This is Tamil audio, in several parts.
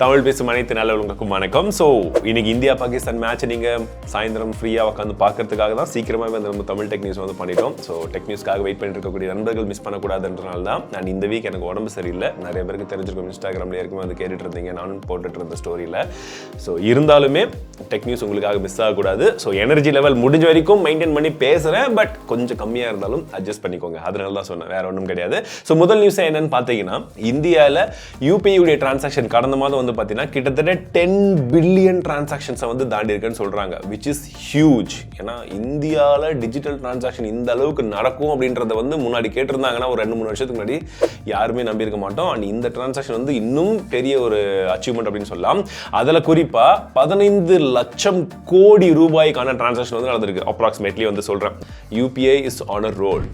தமிழ் பேசும் அனைத்து நல்லவங்களுக்கும் வணக்கம். ஸோ இன்னைக்கு இந்தியா பாகிஸ்தான் மேட்ச் நீங்கள் சாயந்தரம் ஃப்ரீயாக உட்காந்து பார்க்கறதுக்காக தான் சீக்கிரமாக வந்து நம்ம தமிழ் டெக் நியூஸ் வந்து பண்ணிட்டோம். ஸோ டெக் நியூஸ்க்காக வெயிட் பண்ணிட்டு இருக்கக்கூடிய நண்பர்கள் மிஸ் பண்ணக்கூடாதுன்றனால தான் நான் இந்த வீக் எனக்கு உடம்பு சரியில்லை. நிறைய பேருக்கு தெரிஞ்சிருக்கும், இன்ஸ்டாகிராமில் ஏற்கனவே வந்து கேட்டுட்டு இருந்தீங்க, நானும் போட்டுட்டு இருந்த ஸ்டோரியில். ஸோ இருந்தாலுமே டெக் நியூஸ் உங்களுக்காக மிஸ் ஆகக்கூடாது. ஸோ எனர்ஜி லெவல் முடிஞ்ச வரைக்கும் மெயின்டைன் பண்ணி பேசுகிறேன், பட் கொஞ்சம் கம்மியாக இருந்தாலும் அட்ஜஸ்ட் பண்ணிக்கோங்க. அதனால தான் சொன்னேன், வேற ஒன்றும் கிடையாது. ஸோ முதல் நியூஸ் என்னன்னு பார்த்தீங்கன்னா, இந்தியாவில் யூபிஐ டிரான்சாக்ஷன் கடந்த மாதம் பார்த்தீங்கன்னா கிட்டத்தட்ட 10 பில்லியன் டிரான்சாக்ஷன்ஸை வந்து தாண்டி இருக்குன்னு சொல்றாங்க, விச் இஸ் ஹியூஜ். ஏன்னா இந்தியாவில் டிஜிட்டல் டிரான்சாக்ஷன் இந்த அளவுக்கு நடக்கும் அப்படின்றத வந்து முன்னாடி கேட்டிருந்தாங்கன்னா ஒரு 2-3 வருஷத்துக்கு முன்னாடி யாருமே நம்பியிருக்க மாட்டோம். அண்ட் இந்த டிரான்சாக்ஷன் வந்து இன்னும் பெரிய ஒரு அச்சீவ்மெண்ட் அப்படின்னு சொல்லலாம். அதில் குறிப்பாக 15 லட்சம் கோடி ரூபாய்க்கான டிரான்சாக்ஷன் வந்து நடந்திருக்கு அப்ராக்சிமேட்லி வந்து சொல்றேன். UPI is on a roll.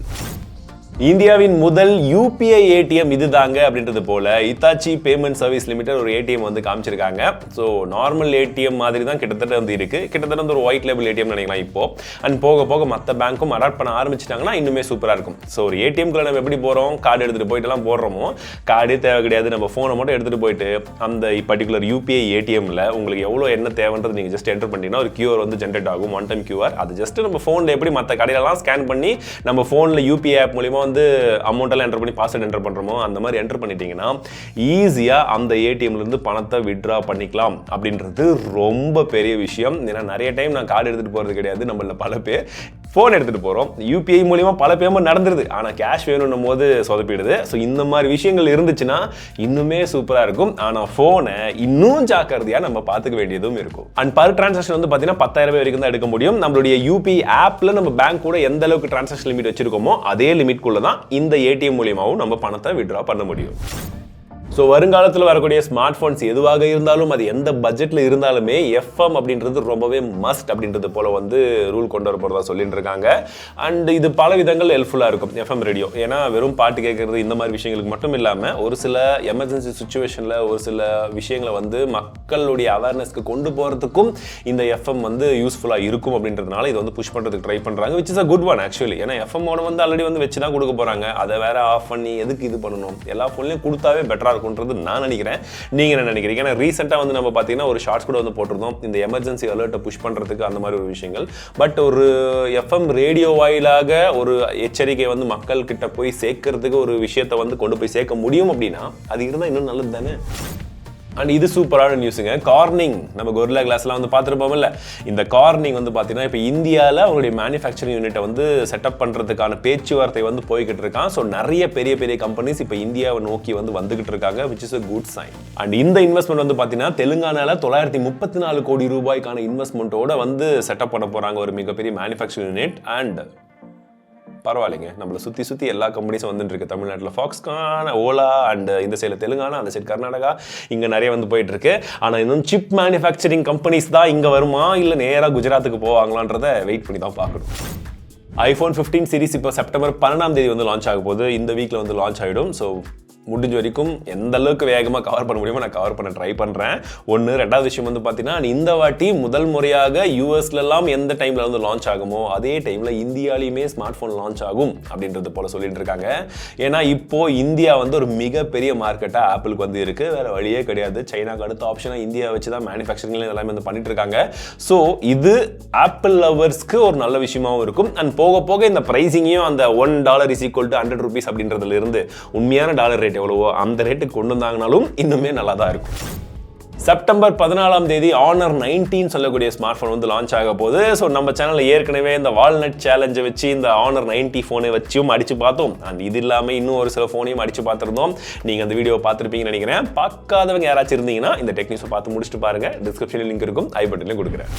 இந்தியாவின் முதல் யூபிஐ ஏடிஎம் இதுதாங்க அப்படின்றது போல இத்தாச்சி பேமெண்ட் சர்வீஸ் லிமிடெட் ஒரு ஏடிஎம் வந்து காமிச்சிருக்காங்க. ஸோ நார்மல் ஏடிஎம் மாதிரி தான் கிட்டத்தட்ட வந்து இருக்கு. கிட்டத்தட்ட வந்து ஒரு ஒயிட் லேபிள் ஏடிஎம் நினைக்கலாம் இப்போ. அண்ட் போக போக மற்ற பேங்க்கும் அடாப்ட் பண்ண ஆரம்பிச்சிட்டாங்கன்னா இன்னுமே சூப்பராக இருக்கும். ஸோ ஒரு ஏடிஎம்குள்ள நம்ம எப்படி போகிறோம், கார்டு எடுத்துகிட்டு போயிட்டு எல்லாம் போடுறோமோ, கார்டே தேவை கிடையாது. நம்ம ஃபோனை மட்டும் எடுத்துகிட்டு போயிட்டு அந்த பர்டிகுலர் யூபிஐ ஏடிஎம்ல உங்களுக்கு எவ்வளோ என்ன தேவைன்றது நீங்கள் ஜஸ்ட் என்டர் பண்ணிட்டீங்கன்னா ஒரு கியூஆர் வந்து ஜென்ரேட் ஆகும், ஒன் டைம் கியூஆர். அது ஜஸ்ட் நம்ம ஃபோனில் எப்படி மற்ற கடையிலலாம் ஸ்கேன் பண்ணி நம்ம ஃபோனில் யூபிஐ ஆப் மூலிமா வந்து அமௌண்ட் எல்லாம் என்டர் பண்ணி பாஸ்வேர்ட் என்டர் பண்றோமோ அந்த மாதிரி என்டர் பண்ணிட்டீங்கன்னா ஈஸியா அந்த ஏடிஎம்ல இருந்து பணத்தை வித்ட்ரா பண்ணிக்கலாம். அப்படின்றது ரொம்ப பெரிய விஷயம். ஏன்னா நிறைய டைம் நான் கார்டு எடுத்துட்டு போறது கிடையாது, நம்மள பல பேர் ஃபோன் எடுத்துட்டு போறோம், யூபிஐ மூலியமா பல பேமெண்ட் நடந்துருது, ஆனா கேஷ் வேணும்னும் போது சொதப்பிடுது. ஸோ இந்த மாதிரி விஷயங்கள் இருந்துச்சுன்னா இன்னுமே சூப்பரா இருக்கும். ஆனா போனை இன்னும் ஜாக்கிரதையா நம்ம பார்த்துக்க வேண்டியதும் இருக்கும். அண்ட் பர் டிரான்சாக்ஷன் வந்து பாத்தீங்கன்னா 10,000 வரைக்கும் தான் எடுக்க முடியும். நம்மளுடைய யூபிஐ ஆப்ல நம்ம பேங்க் கூட எந்த அளவுக்கு டிரான்சாக்ஷன் லிமிட் வச்சிருக்கோமோ அதே லிமிட்குள்ள தான் இந்த ஏடிஎம் மூலியமாவும் நம்ம பணத்தை வித்ட்ரா பண்ண முடியும். ஸோ வருங்காலத்தில் வரக்கூடிய ஸ்மார்ட் ஃபோன்ஸ் எதுவாக இருந்தாலும் அது எந்த பட்ஜெட்டில் இருந்தாலுமே எஃப்எம் அப்படின்றது ரொம்பவே மஸ்ட் அப்படின்றது போல வந்து ரூல் கொண்டு வர போகிறதா சொல்லிட்டு இருக்காங்க. அண்ட் இது பல விதங்கள் ஹெல்ப்ஃபுல்லாக இருக்கும் எஃப்எம் ரேடியோ. ஏன்னா வெறும் பாட்டு கேட்கறது இந்த மாதிரி விஷயங்களுக்கு மட்டும் இல்லாமல் ஒரு சில எமர்ஜென்சி சுச்சுவேஷனில் ஒரு சில விஷயங்களை வந்து மக்களுடைய அவேர்னஸ்க்கு கொண்டு போகிறதுக்கும் இந்த எஃப்எம் வந்து யூஸ்ஃபுல்லாக இருக்கும் அப்படின்றதுனால இதை வந்து புஷ் பண்ணுறதுக்கு ட்ரை பண்ணுறாங்க, which is a good one actually. ஏன்னா எஃப்எம் வந்து ஆல்ரெடி வந்து வச்சு தான் கொடுக்க போகிறாங்க, அதை வேற ஆஃப் பண்ணி எதுக்கு இது பண்ணணும், எல்லா ஃபோன்லையும் கொடுத்தாவே பெட்டராக இருக்கும் நான் நினைக்கிறேன். நீங்க என்ன நினைக்கிறீங்க? ஏன்னா ரீசெண்டா வந்து நம்ம பாத்தீங்கன்னா ஒரு ஷார்ட்ஸ் கூட வந்து போட்டிருந்தோம் இந்த எமர்ஜென்சி அலர்ட்டை புஷ் பண்றதுக்கு, அந்த மாதிரி ஒரு விஷயங்கள். பட் ஒரு எஃப்எம் ரேடியோ வாயிலாக ஒரு எச்சரிக்கை வந்து மக்கள் கிட்ட போய் சேர்க்கறதுக்கு ஒரு விஷயத்தை வந்து கொண்டு போய் சேர்க்க முடியும் அப்படின்னா அது இருந்தா இன்னும் நல்லது தானே. அண்ட் இது சூப்பரான நியூஸுங்க. கார்னிங், நம்ம கொரில்லா கிளாஸ்லாம் வந்து பார்த்துருப்போம்ல, இந்த கார்னிங் வந்து பார்த்தீங்கன்னா இப்போ இந்தியாவில் அவங்களுடைய மேனுஃபேக்சரிங் யூனிட்டை வந்து செட்டப் பண்ணுறதுக்கான பேச்சுவார்த்தை வந்து போய்கிட்டு இருக்கான். ஸோ நிறைய பெரிய பெரிய கம்பெனிஸ் இப்போ இந்தியாவை நோக்கி வந்து வந்துகிட்டு இருக்காங்க, which is a good sign. And இந்த இன்வெஸ்ட்மெண்ட் வந்து பார்த்தீங்கன்னா தெலுங்கானாவில் 934 கோடி ரூபாய்க்கான இன்வெஸ்ட்மெண்ட்டோட வந்து செட்டப் பண்ண போகிறாங்க ஒரு மிகப்பெரிய மேனுஃபேக்சரிங் யூனிட். அண்ட் பரவாயில்லைங்க, நம்மளை சுற்றி எல்லா கம்பெனிஸும் வந்துட்டு இருக்கு. தமிழ்நாட்டில் ஃபாக்ஸ்கான், ஓலா, அண்ட் இந்த சைடில் தெலுங்கானா, அந்த சைடு கர்நாடகா, இங்கே நிறைய வந்து போயிட்டு இருக்கு. ஆனால் இன்னும் சிப் மேனுஃபேக்சரிங் கம்பெனிஸ் தான் இங்கே வருமா இல்லை நேராக குஜராத்துக்கு போவாங்களான்றதை வெயிட் பண்ணி தான் பார்க்கணும். iPhone 15 சீரிஸ் இப்போ செப்டம்பர் 12 வந்து லான்ச் ஆக போகுது. இந்த வீக்கில் வந்து லான்ச் ஆகிடும். ஸோ முடிஞ்ச வரைக்கும் எந்த அளவுக்கு வேகமாக கவர் பண்ண முடியுமோ நான் கவர் பண்ண ட்ரை பண்ணுறேன். ரெண்டாவது விஷயம் வந்து பார்த்தீங்கன்னா இந்த வாட்டி முதல் முறையாக யூஎஸ்லாம் எந்த டைமில் வந்து லான்ச் ஆகுமோ அதே டைமில் இந்தியாலையுமே ஸ்மார்ட் ஃபோன் லான்ச் ஆகும் அப்படின்றது போல சொல்லிட்டு இருக்காங்க. ஏன்னா இப்போ இந்தியா வந்து ஒரு மிகப்பெரிய மார்க்கெட்டாக ஆப்பிளுக்கு வந்து இருக்குது, வேற வழியே கிடையாது. சைனாக்கு அடுத்த ஆப்ஷனாக இந்தியா வச்சு தான் மேனுஃபேக்சரிங் எல்லாமே வந்து பண்ணிட்டு இருக்காங்க. ஸோ இது ஆப்பிள் லவர்ஸ்க்கு ஒரு நல்ல விஷயமாகவும் இருக்கும். அண்ட் போக போக இந்த ப்ரைஸிங்கையும் அந்த $1 = 100 rupees அப்படின்றதுல இருந்து உண்மையான டாலர் ரேட் எவ்வளவோ அந்த ரேட்டுக்கு கொண்டு வந்தாங்கனாலும் இன்னுமே நல்லா தான் இருக்கும். செப்டம்பர் 14 Honor 19 சொல்லக்கூடிய ஸ்மார்ட் ஃபோன் வந்து லான்ச் ஆக போகுது. ஸோ நம்ம சேனலில் ஏற்கனவே இந்த வால்நட் சேலஞ்சை வச்சு இந்த Honor 90 ஃபோனை வச்சும் அடிச்சு பார்த்தோம். அண்ட் இது இல்லாமல் இன்னும் ஒரு சில ஃபோனையும் அடிச்சு பார்த்துருந்தோம். நீங்கள் அந்த வீடியோ பார்த்துருப்பீங்கன்னு நினைக்கிறேன். பார்க்காதவங்க யாராச்சும் இருந்தீங்கன்னா இந்த டெக்னிக்ஸை பார்த்து முடிச்சுட்டு பாருங்க. டிஸ்கிரிப்ஷனில் லிங்க் இருக்கும், ஐ பட்டன்லையும் கொடுக்குறேன்.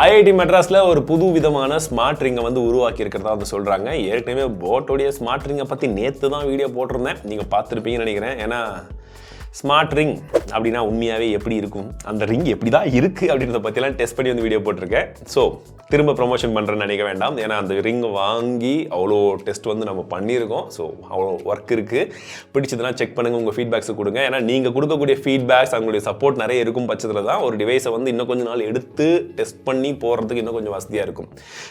ஐஐடி மெட்ராஸில் ஒரு புது விதமான ஸ்மார்ட் ரிங்கை வந்து உருவாக்கி இருக்கிறதா வந்து சொல்கிறாங்க. ஏற்கனவே போட்டோடைய ஸ்மார்ட் ரிங்கை பற்றி நேற்று தான் வீடியோ போட்டிருந்தேன், நீங்கள் பார்த்துருப்பீங்கன்னு நினைக்கிறேன். ஏன்னா ஸ்மார்ட் ரிங் அப்படின்னா உண்மையாகவே எப்படி இருக்கும், அந்த ரிங் எப்படி தான் இருக்குது அப்படின்றத பற்றிலாம் டெஸ்ட் பண்ணி வந்து வீடியோ போட்டிருக்கேன். ஸோ திரும்ப ப்ரொமோஷன் பண்ணுறேன்னு நினைக்க வேண்டாம். ஏன்னா அந்த ரிங் வாங்கி அவ்வளோ டெஸ்ட் வந்து நம்ம பண்ணியிருக்கோம். ஸோ அவ்வளோ ஒர்க் இருக்குது. பிடிச்சதுன்னா செக் பண்ணுங்கள், உங்கள் ஃபீட்பேக்ஸை கொடுங்க. ஏன்னா நீங்கள் கொடுக்கக்கூடிய ஃபீட்பேக்ஸ் அவங்களுடைய சப்போர்ட் நிறைய இருக்கும் பட்சத்தில் தான் ஒரு டிவைஸை வந்து இன்னும் கொஞ்சம் நாள் எடுத்து டெஸ்ட் பண்ணி போகிறதுக்கு இன்னும் கொஞ்சம் வசதியாக இருக்கும்.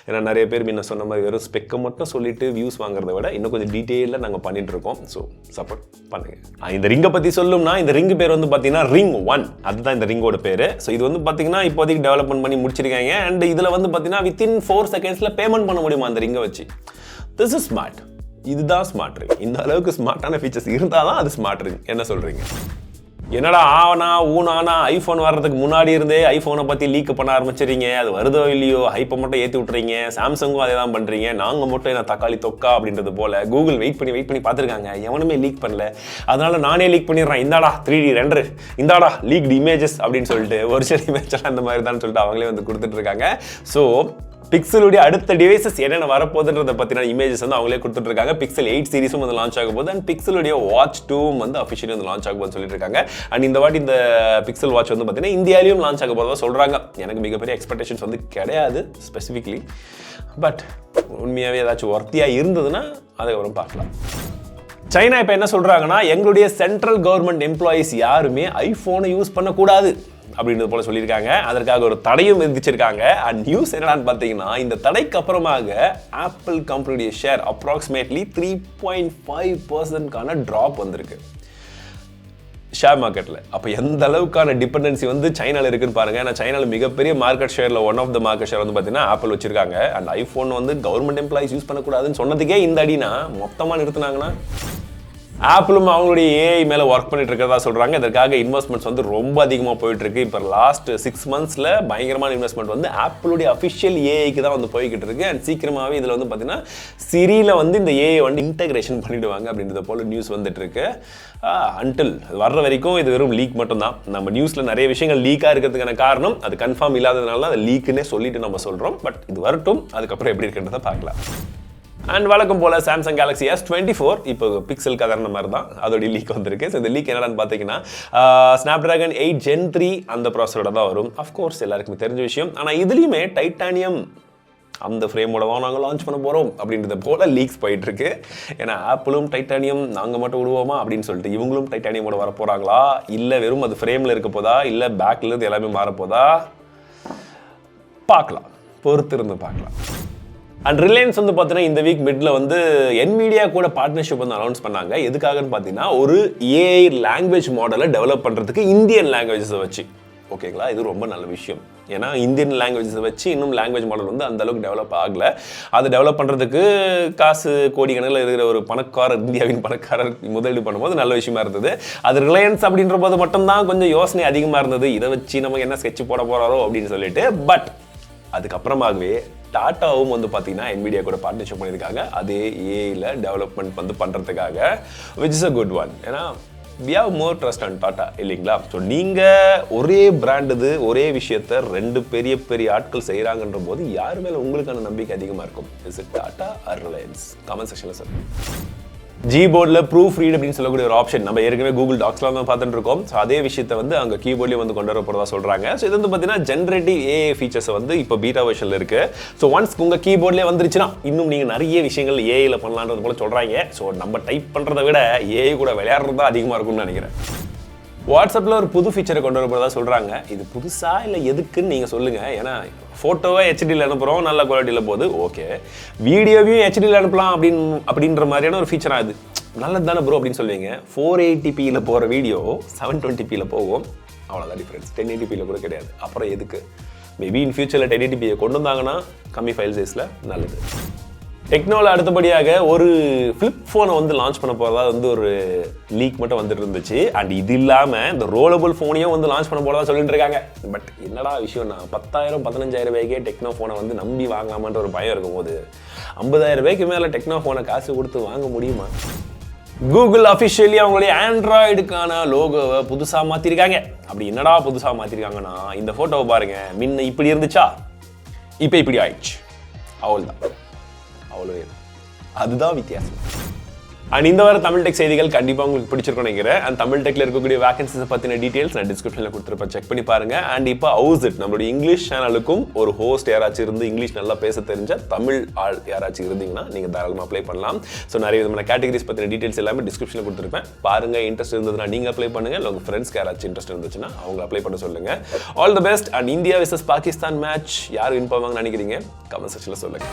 ஏன்னா நிறைய பேர் முன்ன சொன்ன மாதிரி வெறும் ஸ்பெக்கை மட்டும் சொல்லிட்டு வியூஸ் வாங்குறத விட இன்னும் கொஞ்சம் டீட்டெயிலாக நாங்கள் பண்ணிட்டு இருக்கோம். ஸோ சப்போர்ட் பண்ணுங்கள். இந்த ரிங்கை பற்றி சொல்லும் சொல்லணும்னா இந்த ரிங் பேர் வந்து பார்த்தீங்கன்னா ரிங் 1, அதுதான் இந்த ரிங்கோட பேர். ஸோ இது வந்து பார்த்தீங்கன்னா இப்போதைக்கு டெவலப்மெண்ட் பண்ணி முடிச்சிருக்காங்க. அண்ட் இதில் வந்து பார்த்தீங்கன்னா வித்தின் 4 செகண்ட்ஸில் பேமெண்ட் பண்ண முடியுமா அந்த ரிங்கை வச்சு. This is smart. இதுதான் ஸ்மார்ட் ரிங். இந்த அளவுக்கு ஸ்மார்ட்டான ஃபீச்சர்ஸ் இருந்தால் தான் அது ஸ்மார்ட் ரிங். என்ன சொல்கிறீங்க? என்னடா ஆவனா ஊனானா ஐஃபோன் வர்றதுக்கு முன்னாடி இருந்தே ஐஃபோனை பற்றி லீக் பண்ண ஆரம்பிச்சிருங்க. அது வருதோ இல்லையோ ஹைப்பை மட்டும் ஏற்றி விட்றீங்க. சாம்சங்கும் அதே தான் பண்ணுறீங்க. நாங்கள் மட்டும் என்ன தக்காளி தொக்கா அப்படின்றது போல் கூகுள் வெயிட் பண்ணி பார்த்துருக்காங்க. எவனுமே லீக் பண்ணல, அதனால நானே லீக் பண்ணிடுறேன். இந்தாடா 3D ரெண்டர், இந்தாடா லீக்டு இமேஜஸ் அப்படின்னு சொல்லிட்டு ஒரிஜினல் இமேஜெல்லாம் அந்த மாதிரி தான் சொல்லிட்டு அவங்களே வந்து கொடுத்துட்டு இருக்காங்க. ஸோ பிக்சலுடைய அடுத்த டிவைசஸ் என்னென்ன வரப்போகுதுன்றதை பற்றின இமேஜஸ் வந்து அவங்களே கொடுத்துட்டு இருக்காங்க. Pixel 8 சீரிஸும் வந்து லான்ச் ஆக போகுது. அண்ட் பிக்சலுடைய வாட்ச் 2 வந்து அஃபிஷியலி வந்து லான்ச் ஆக போகுதுன்னு சொல்லிட்டு இருக்காங்க. அண்ட் இந்த வாட்டி இந்த பிக்சல் வாட்ச் வந்து பார்த்தீங்கன்னா இந்தியாவிலையும் லான்ச் ஆக போகிறதா சொல்கிறாங்க. எனக்கு மிகப்பெரிய எக்ஸ்பெக்டேஷன்ஸ் வந்து கிடையாது ஸ்பெசிஃபிக்லி. பட் உண்மையாகவே ஏதாச்சும் ஒர்த்தியாக இருந்ததுன்னா அதுக்கப்புறம் பார்க்கலாம். சைனா இப்போ என்ன சொல்கிறாங்கன்னா, எங்களுடைய சென்ட்ரல் கவர்மெண்ட் எம்ப்ளாயீஸ் யாருமே ஐஃபோனை யூஸ் பண்ணக்கூடாது அப்படின்றது போல சொல்லியிருக்காங்க. அதற்காக ஒரு தடையும் விதிச்சிருக்காங்க. அண்ட் நியூஸ் என்னடான்னு பார்த்தீங்கன்னா, இந்த தடைக்கு அப்புறமாக ஆப்பிள் கம்பெனியுடைய ஷேர் அப்ராக்சிமேட்லி 3.5%க்கான ட்ராப் வந்திருக்கு ஷேர் மார்க்கெட்டில். அப்போ எந்த அளவுக்கான டிபெண்டன்சி வந்து சைனாவில் இருக்குன்னு பாருங்கள். ஏன்னா சைனாவில் மிகப்பெரிய மார்க்கெட் ஷேரில் one of the market share வந்து பார்த்தீங்கன்னா ஆப்பிள் வச்சிருக்காங்க. அண்ட் ஐஃபோன் வந்து கவர்மெண்ட் எம்ப்ளாயிஸ் யூஸ் பண்ணக்கூடாதுன்னு சொன்னதுக்கே இந்த அடினா மொத்தமாக நிறுத்தினாங்கன்னா, ஆப்பிளும் அவங்களுடைய ஏஐ மேலே ஒர்க் பண்ணிட்டு இருக்கிறதா சொல்கிறாங்க. இதற்காக இன்வெஸ்ட்மெண்ட்ஸ் வந்து ரொம்ப அதிகமாக போயிட்டு இருக்கு. இப்போ லாஸ்ட் 6 monthsல பயங்கரமான இன்வெஸ்ட்மெண்ட் வந்து ஆப்பிளுடைய அஃபிஷியல் ஏஐக்கு தான் வந்து போய்கிட்டு இருக்கு. அண்ட் சீக்கிரமாகவே இதில் வந்து பார்த்தீங்கன்னா சிரியில் வந்து இந்த ஏஐ வந்து இன்டெகிரேஷன் பண்ணிடுவாங்க அப்படின்றத போல நியூஸ் வந்துட்டு இருக்கு. அன்டில் வர்ற வரைக்கும் இது வெறும் லீக் மட்டும் தான். நம்ம நியூஸில் நிறைய விஷயங்கள் லீக்காக இருக்கிறதுக்கான காரணம் அது கன்ஃபார்ம் இல்லாததுனால தான் அது லீக்குன்னே சொல்லிட்டு நம்ம சொல்கிறோம். பட் இது வரட்டும், அதுக்கப்புறம் எப்படி இருக்குன்றதை பார்க்கலாம். அண்ட் வழக்கம் போல சாம்சங் கேலக்ஸி S24 இப்போ பிக்சல் கதர்ன மாதிரி தான் அதோடைய லீக் வந்திருக்கு. ஸோ இந்த லீக் என்னடான்னு பார்த்தீங்கன்னா ஸ்னாப்டிராகன் 8 Gen 3 அந்த ப்ராசரோட தான் வரும். அஃப்கோர்ஸ் எல்லாருக்குமே தெரிஞ்ச விஷயம். ஆனால் இதுலேயுமே டைட்டானியம் அந்த ஃப்ரேமோட தான் நாங்கள் லான்ச் பண்ண போகிறோம் அப்படின்றத போல லீக்ஸ் போயிட்டு இருக்கு. ஏன்னா ஆப்பிளும் டைட்டானியம் நாங்கள் மட்டும் விடுவோமா அப்படின்னு சொல்லிட்டு இவங்களும் டைட்டானியமோட வர போகிறாங்களா, இல்லை வெறும் அது ஃப்ரேமில் இருக்க போதா, இல்லை பேக்கில் இருந்து எல்லாமே மாறப்போதா, பார்க்கலாம், பொறுத்திருந்து பார்க்கலாம். அண்ட் ரிலையன்ஸ் வந்து பார்த்தீங்கன்னா இந்த வீக் மிட்ல வந்து Nvidia கூட பார்ட்னர்ஷிப் வந்து அனௌன்ஸ் பண்ணாங்க. எதுக்காகன்னு பார்த்தீங்கன்னா ஒரு ஏஐ லாங்குவேஜ் மாடலை டெவலப் பண்ணுறதுக்கு இந்தியன் லாங்குவேஜஸை வச்சு. ஓகேங்களா, இது ரொம்ப நல்ல விஷயம். ஏன்னா இந்தியன் லாங்குவேஜஸை வச்சு இன்னும் லாங்குவேஜ் மாடல் வந்து அந்த அளவுக்கு டெவலப் ஆகலை. அது டெவலப் பண்ணுறதுக்கு காசு கோடிக்கணக்கில் இருக்கிற ஒரு பணக்காரர், இந்தியாவின் பணக்காரர் முதலீடு பண்ணும்போது நல்ல விஷயமா இருந்தது. அது ரிலையன்ஸ் அப்படின்ற போது மட்டும்தான் கொஞ்சம் யோசனை அதிகமாக இருந்தது. இதை வச்சு நமக்கு என்ன ஸ்கெட்ச் போட போகிறாரோ அப்படின்னு சொல்லிட்டு. பட் அதுக்கப்புறமாகவே டாட்டாவும் வந்து பார்த்தீங்கன்னா Nvidia கூட பார்ட்னர்ஷிப் பண்ணியிருக்காங்க அதே ஏஐல டெவலப்மெண்ட் வந்து பண்ணுறதுக்காக, which is a good one. ஏன்னா we have more trust on Tata இல்லைங்களா. ஸோ நீங்கள் ஒரே பிராண்ட் இது ஒரே விஷயத்த 2 பெரிய ஆட்கள் செய்கிறாங்கன்ற போது யார் மேலே உங்களுக்கான நம்பிக்கை அதிகமாக இருக்கும்? Is it Tata or Reliance? Comment செக்ஷனில் சார். GBoardல ப்ரூஃப் ரீட் அப்படின்னு சொல்லக்கூடிய ஒரு ஆப்ஷன் நம்ம ஏற்கனவே கூகுள் டாக்ஸ்லாம் தான் பார்த்துட்டு இருக்கோம். ஸோ அதே விஷயத்தை வந்து அங்கே கீபோர்ட்லேயே வந்து கொண்டு வர போகிறதா சொல்கிறாங்க. ஸோ இது வந்து பார்த்தீங்கன்னா ஜென்ரேட்டிவ் ஏஐ ஃபீச்சர்ஸ் வந்து இப்போ பீட்டா வெர்ஷனில் இருக்குது. ஸோ ஒன்ஸ் உங்கள் கீபோர்ட்லேயே வந்துருச்சுன்னா இன்னும் நீங்கள் நிறைய விஷயங்கள் ஏஐயில் பண்ணலான்றது போல சொல்கிறாங்க. ஸோ நம்ம டைப் பண்ணுறதை விட ஏஐ கூட விளையாடுறது தான் அதிகமாக இருக்கும்னு நினைக்கிறேன். வாட்ஸ்அப்பில் ஒரு புது ஃபீச்சரை கொண்டு வரப்போறதா சொல்கிறாங்க. இது புதுசா இல்லை எதுக்குன்னு நீங்கள் சொல்லுங்கள். ஏன்னா ஃபோட்டோவை ஹெச்டியில் அனுப்புகிறோம், நல்ல குவாலிட்டியில் போகுது, ஓகே. வீடியோவையும் ஹெச்டியில் அனுப்பலாம் அப்படின்ற மாதிரியான ஒரு ஃபீச்சராக இது நல்லது தானே ப்ரோ அப்படின்னு சொல்லுவீங்க. 480pயில் போகிற வீடியோ 720pயில் போகும், அவ்வளோதான் டிஃப்ரென்ஸ். 1080pயில் கூட கிடையாது. அப்புறம் எதுக்கு? மேபி இன் ஃபியூச்சரில் 1080p கொண்டு வந்தாங்கன்னா கம்மி ஃபைல் சைஸில் நல்லது. டெக்னோவில் அடுத்தபடியாக ஒரு ஃப்ளிப் ஃபோனை வந்து லான்ச் பண்ண போகிறதா வந்து ஒரு லீக் மட்டும் வந்துட்டு இருந்துச்சு. அண்ட் இது இல்லாமல் இந்த ரோலபிள் ஃபோனையும் வந்து லான்ச் பண்ண போகிறதா சொல்லிட்டு இருக்காங்க. பட் என்னடா விஷயம்னா 10,000-15,000 ரூபாய்க்கே டெக்னோ ஃபோனை வந்து நம்பி வாங்கலாமான்ற ஒரு பயம் இருக்கும் போது 50,000 ரூபாய்க்கு மேலே டெக்னோ ஃபோனை காசு கொடுத்து வாங்க முடியுமா? கூகுள் அஃபிஷியலி அவங்களுடைய ஆண்ட்ராய்டுக்கான லோகோவை புதுசாக மாற்றிருக்காங்க. அப்படி என்னடா புதுசாக மாற்றிருக்காங்கன்னா, இந்த ஃபோட்டோவை பாருங்கள். முன்ன இப்படி இருந்துச்சா, இப்போ இப்படி ஆயிடுச்சு, அவ்வளோதான். அவ்வளோ அதுதான் வித்தியாசம். அண்ட் இந்த வார தமிழ் டெக் செய்திகள் கண்டிப்பாக உங்களுக்கு பிடிச்சிருக்கும் நினைக்கிறேன். அண்ட் தமிழ் டெக்ல இருக்கக்கூடிய வேகன்சிஸை பற்றின டீட்டெயில்ஸ் நான் டிஸ்கிரிப்ஷனில் கொடுத்துருப்பேன், செக் பண்ணி பாருங்க. அண்ட் இப்போ ஹவுஸ் இட் நம்மளுடைய இங்கிலீஷ் சேனலுக்கும் ஒரு ஹோஸ்ட் யாராச்சும் இருந்து இங்கிலீஷ் நல்லா பேச தெரிஞ்ச தமிழ் ஆள் யாராச்சும் இருந்தீங்கன்னா நீங்கள் தாராளமாக அப்ளை பண்ணலாம். ஸோ நிறைய விதமான கேட்டகரிஸ் பற்றின டீட்டெயில்ஸ் எல்லாமே டிஸ்கிரிப்ஷனில் கொடுத்துருப்பேன், பாருங்க. இன்ட்ரெஸ்ட் இருந்ததுன்னா நீங்கள் அப்ளை பண்ணுங்க, இல்லை உங்கள் ஃப்ரெண்ட்ஸ்க்கு யாராச்சும் இன்ட்ரெஸ்ட் இருந்துச்சுன்னா அவங்க அப்ளை பண்ண சொல்லுங்க. All the best. And India vs Pakistan match யார் வின் பண்ணுவாங்கன்னு நினைக்கிறீங்க? கமெண்ட் செக்ஷனில் சொல்லுங்க.